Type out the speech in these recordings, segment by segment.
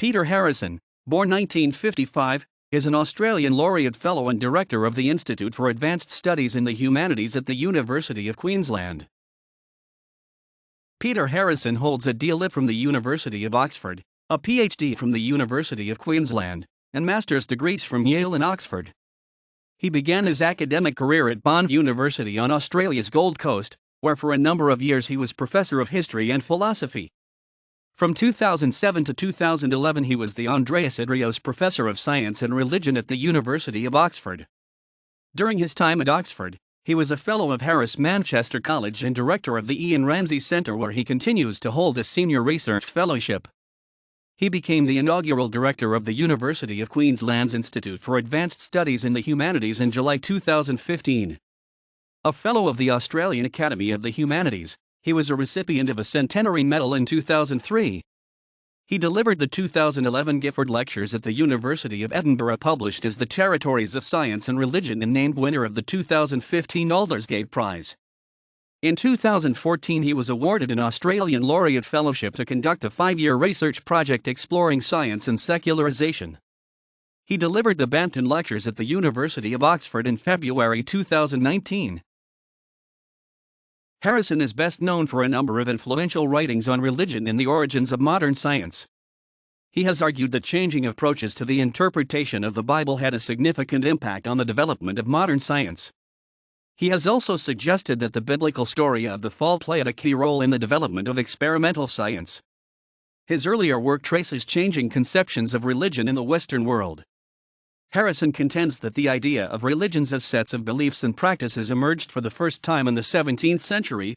Peter Harrison, born 1955, is an Australian Laureate Fellow and Director of the Institute for Advanced Studies in the Humanities at the University of Queensland. Peter Harrison holds a D.Litt from the University of Oxford, a PhD from the University of Queensland, and master's degrees from Yale and Oxford. He began his academic career at Bond University on Australia's Gold Coast, where for a number of years he was Professor of History and Philosophy. From 2007 to 2011 he was the Andreas Idrios Professor of Science and Religion at the University of Oxford. During his time at Oxford, he was a Fellow of Harris Manchester College and Director of the Ian Ramsay Centre, where he continues to hold a Senior Research Fellowship. He became the inaugural Director of the University of Queensland's Institute for Advanced Studies in the Humanities in July 2015. A Fellow of the Australian Academy of the Humanities, he was a recipient of a Centenary Medal in 2003. He delivered the 2011 Gifford Lectures at the University of Edinburgh, published as The Territories of Science and Religion, and named winner of the 2015 Aldersgate Prize. In 2014 he was awarded an Australian Laureate Fellowship to conduct a 5-year research project exploring science and secularization. He delivered the Banton Lectures at the University of Oxford in February 2019. Harrison is best known for a number of influential writings on religion and the origins of modern science. He has argued that changing approaches to the interpretation of the Bible had a significant impact on the development of modern science. He has also suggested that the biblical story of the fall played a key role in the development of experimental science. His earlier work traces changing conceptions of religion in the Western world. Harrison contends that the idea of religions as sets of beliefs and practices emerged for the first time in the 17th century.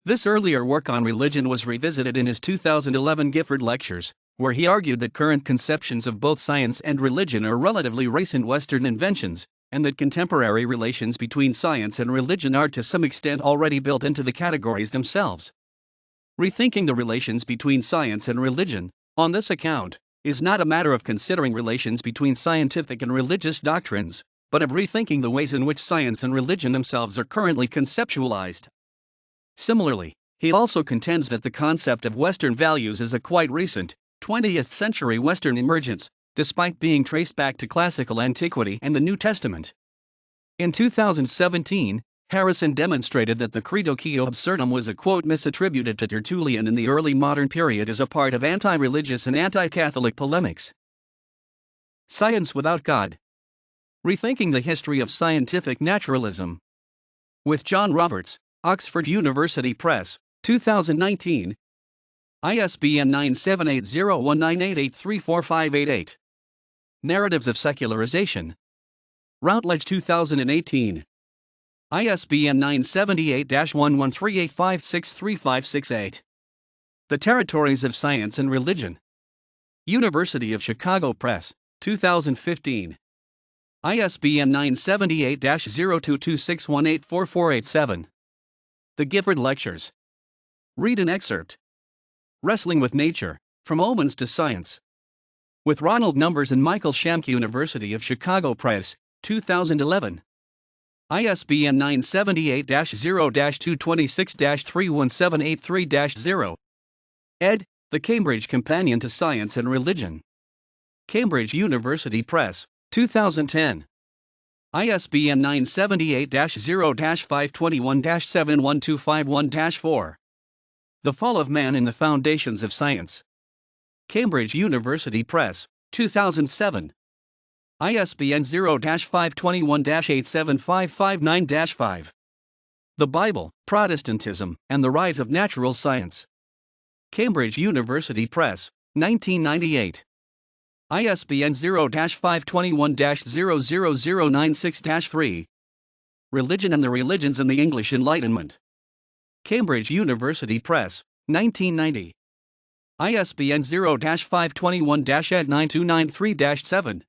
This earlier work on religion was revisited in his 2011 Gifford Lectures, where he argued that current conceptions of both science and religion are relatively recent Western inventions, and that contemporary relations between science and religion are to some extent already built into the categories themselves. Rethinking the relations between science and religion, on this account, is not a matter of considering relations between scientific and religious doctrines, but of rethinking the ways in which science and religion themselves are currently conceptualized. Similarly, he also contends that the concept of Western values is a quite recent, 20th century Western emergence, despite being traced back to classical antiquity and the New Testament. In 2017, Harrison demonstrated that the Credo Absurdum was a quote misattributed to Tertullian in the early modern period as a part of anti-religious and anti-Catholic polemics. Science without God. Rethinking the history of scientific naturalism. With John Roberts, Oxford University Press, 2019. ISBN 9780198834588. Narratives of Secularization. Routledge 2018. ISBN 978-1138563568. The Territories of Science and Religion. University of Chicago Press, 2015. ISBN 978-0226184487. The Gifford Lectures. Read an excerpt. Wrestling with Nature, From Omens to Science. With Ronald Numbers and Michael Shamke, University of Chicago Press, 2011. ISBN 978-0-226-31783-0. Ed. The Cambridge Companion to Science and Religion. Cambridge University Press, 2010. ISBN 978-0-521-71251-4. The Fall of Man in the Foundations of Science. Cambridge University Press, 2007. ISBN 0-521-87559-5. The Bible, Protestantism, and the Rise of Natural Science. Cambridge University Press, 1998. ISBN 0-521-00096-3. Religion and the Religions in the English Enlightenment. Cambridge University Press, 1990. ISBN 0-521-89293-7.